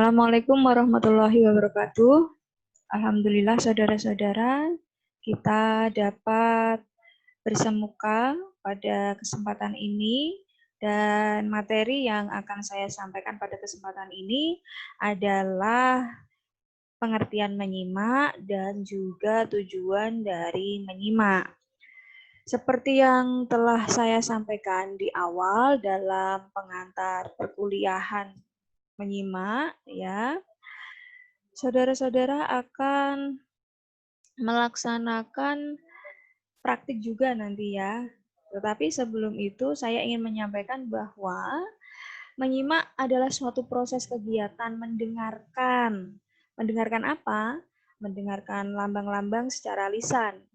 Assalamualaikum warahmatullahi wabarakatuh. Alhamdulillah saudara-saudara, kita dapat bersemuka pada kesempatan ini dan materi yang akan saya sampaikan pada kesempatan ini adalah pengertian menyimak dan juga tujuan dari menyimak. Seperti yang telah saya sampaikan di awal dalam pengantar perkuliahan menyimak, ya, saudara-saudara akan melaksanakan praktik juga nanti ya. Tetapi sebelum itu saya ingin menyampaikan bahwa menyimak adalah suatu proses kegiatan mendengarkan. Mendengarkan apa? Mendengarkan lambang-lambang secara lisan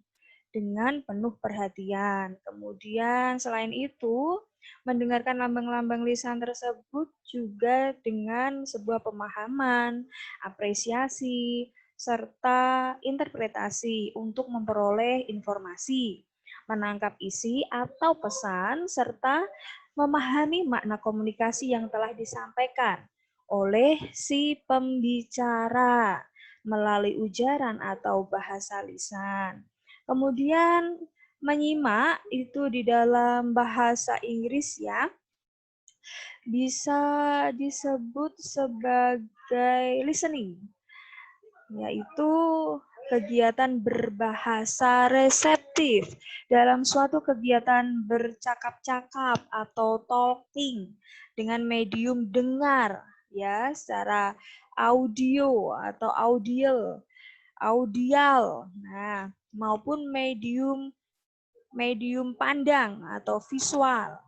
dengan penuh perhatian. Kemudian selain itu, mendengarkan lambang-lambang lisan tersebut juga dengan sebuah pemahaman, apresiasi, serta interpretasi untuk memperoleh informasi, menangkap isi atau pesan, serta memahami makna komunikasi yang telah disampaikan oleh si pembicara melalui ujaran atau bahasa lisan. Kemudian menyimak itu di dalam bahasa Inggris ya, bisa disebut sebagai listening, yaitu kegiatan berbahasa reseptif dalam suatu kegiatan bercakap-cakap atau talking dengan medium dengar ya, secara audio atau audial. Nah, maupun medium pandang atau visual.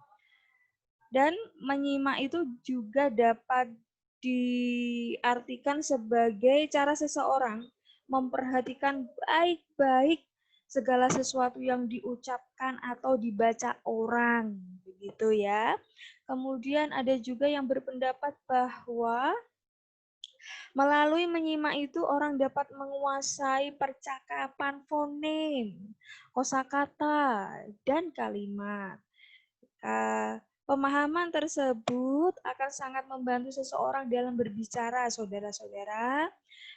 Dan menyimak itu juga dapat diartikan sebagai cara seseorang memperhatikan baik-baik segala sesuatu yang diucapkan atau dibaca orang, begitu ya. Kemudian ada juga yang berpendapat bahwa melalui menyimak itu orang dapat menguasai percakapan fonem, kosakata, dan kalimat. Pemahaman tersebut akan sangat membantu seseorang dalam berbicara, saudara-saudara.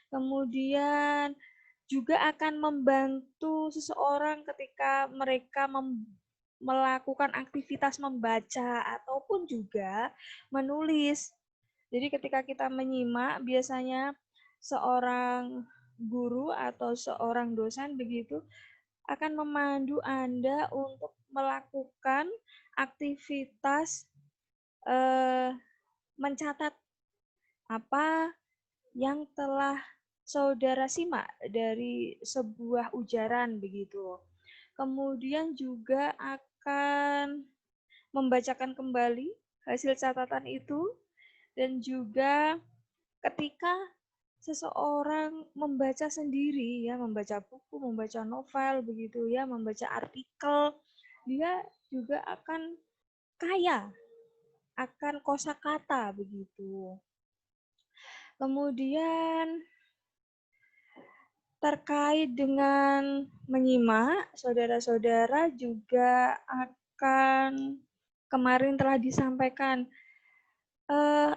Kemudian juga akan membantu seseorang ketika mereka melakukan aktivitas membaca ataupun juga menulis. Jadi ketika kita menyimak, biasanya seorang guru atau seorang dosen begitu akan memandu Anda untuk melakukan aktivitas mencatat apa yang telah saudara simak dari sebuah ujaran begitu. Kemudian juga akan membacakan kembali hasil catatan itu, dan juga ketika seseorang membaca sendiri ya, membaca buku, membaca novel begitu ya, membaca artikel, dia juga akan kaya akan kosakata begitu. Kemudian terkait dengan menyimak, saudara-saudara juga akan kemarin telah disampaikan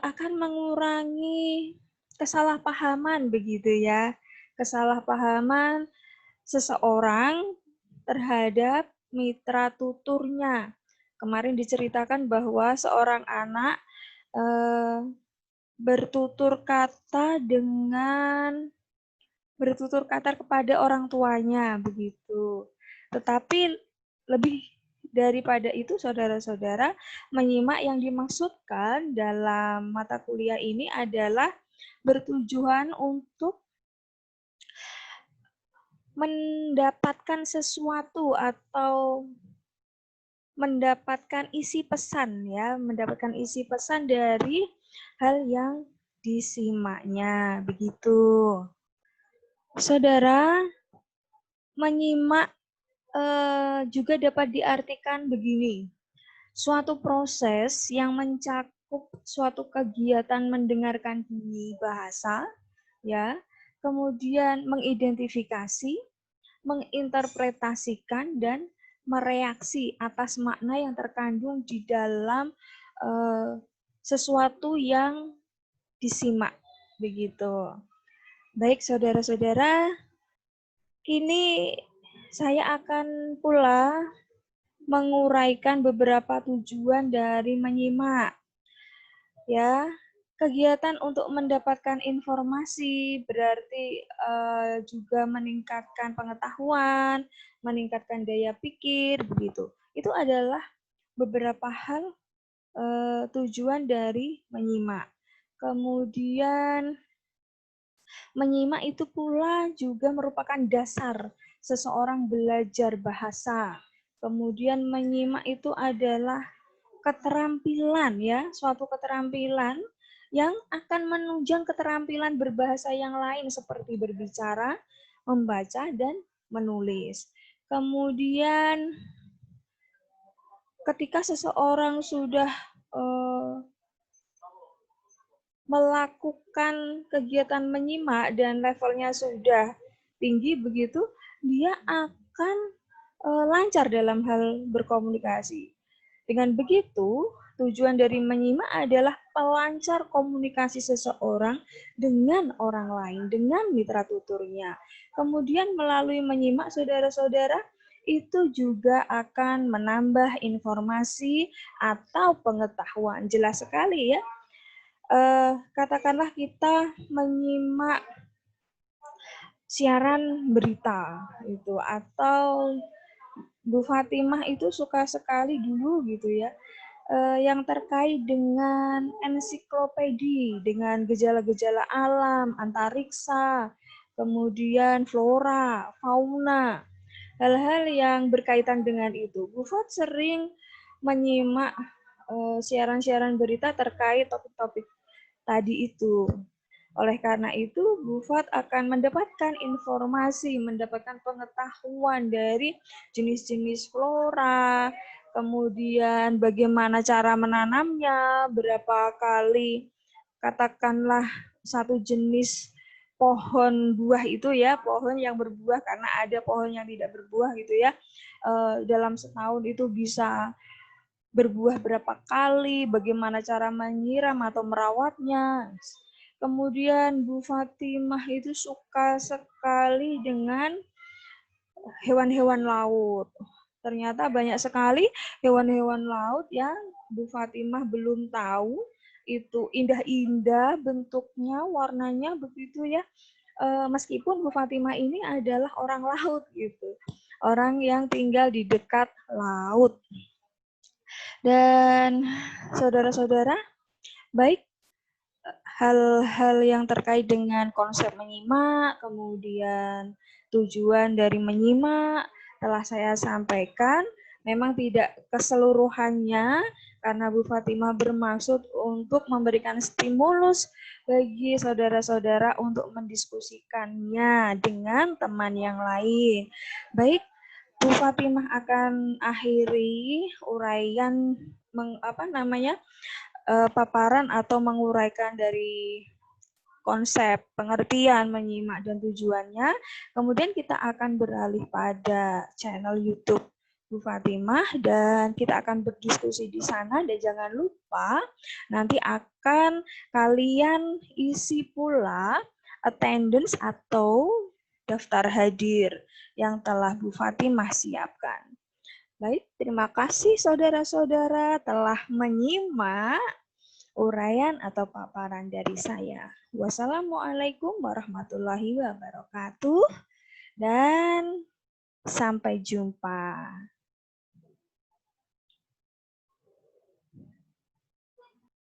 akan mengurangi kesalahpahaman begitu ya. Kesalahpahaman seseorang terhadap mitra tuturnya. Kemarin diceritakan bahwa seorang anak bertutur kata kepada orang tuanya begitu. Tetapi lebih daripada itu, saudara-saudara, menyimak yang dimaksudkan dalam mata kuliah ini adalah bertujuan untuk mendapatkan sesuatu atau mendapatkan isi pesan ya, mendapatkan isi pesan dari hal yang disimaknya begitu. Saudara, menyimak juga dapat diartikan begini. Suatu proses yang mencakup suatu kegiatan mendengarkan bunyi bahasa ya, kemudian mengidentifikasi, menginterpretasikan dan mereaksi atas makna yang terkandung di dalam sesuatu yang disimak. Begitu. Baik, saudara-saudara, kini saya akan pula menguraikan beberapa tujuan dari menyimak. Ya, kegiatan untuk mendapatkan informasi berarti juga meningkatkan pengetahuan, meningkatkan daya pikir, begitu. Itu adalah beberapa hal tujuan dari menyimak. Kemudian menyimak itu pula juga merupakan dasar seseorang belajar bahasa. Kemudian menyimak itu adalah keterampilan ya, suatu keterampilan yang akan menunjang keterampilan berbahasa yang lain seperti berbicara, membaca, dan menulis. Kemudian ketika seseorang sudah melakukan kegiatan menyimak dan levelnya sudah tinggi begitu, dia akan lancar dalam hal berkomunikasi. Dengan begitu, tujuan dari menyimak adalah pelancar komunikasi seseorang dengan orang lain, dengan mitra tuturnya. Kemudian melalui menyimak, saudara-saudara, itu juga akan menambah informasi atau pengetahuan. Jelas sekali ya. Katakanlah kita menyimak siaran berita itu, atau Bu Fatimah itu suka sekali dulu gitu ya, yang terkait dengan ensiklopedi, dengan gejala-gejala alam, antariksa, kemudian flora, fauna, hal-hal yang berkaitan dengan itu. Bu Fat sering menyimak siaran-siaran berita terkait topik-topik tadi itu. Oleh karena itu, Bu Fat akan mendapatkan informasi, mendapatkan pengetahuan dari jenis-jenis flora, kemudian bagaimana cara menanamnya, berapa kali katakanlah satu jenis pohon buah itu ya, pohon yang berbuah, karena ada pohon yang tidak berbuah gitu ya, dalam setahun itu bisa berbuah berapa kali, bagaimana cara menyiram atau merawatnya. Kemudian Bu Fatimah itu suka sekali dengan hewan-hewan laut. Ternyata banyak sekali hewan-hewan laut yang Bu Fatimah belum tahu, itu indah-indah bentuknya, warnanya begitu ya. Meskipun Bu Fatimah ini adalah orang laut gitu, orang yang tinggal di dekat laut. Dan saudara-saudara, baik hal-hal yang terkait dengan konsep menyimak, kemudian tujuan dari menyimak telah saya sampaikan. Memang tidak keseluruhannya, karena Bu Fatimah bermaksud untuk memberikan stimulus bagi saudara-saudara untuk mendiskusikannya dengan teman yang lain. Baik, Bu Fatimah akan akhiri uraian paparan atau menguraikan dari konsep, pengertian, menyimak, dan tujuannya. Kemudian kita akan beralih pada channel YouTube Bu Fatimah dan kita akan berdiskusi di sana. Dan jangan lupa nanti akan kalian isi pula attendance atau daftar hadir yang telah Bu Fatimah siapkan. Baik, terima kasih saudara-saudara telah menyimak uraian atau paparan dari saya. Wassalamualaikum warahmatullahi wabarakatuh dan sampai jumpa.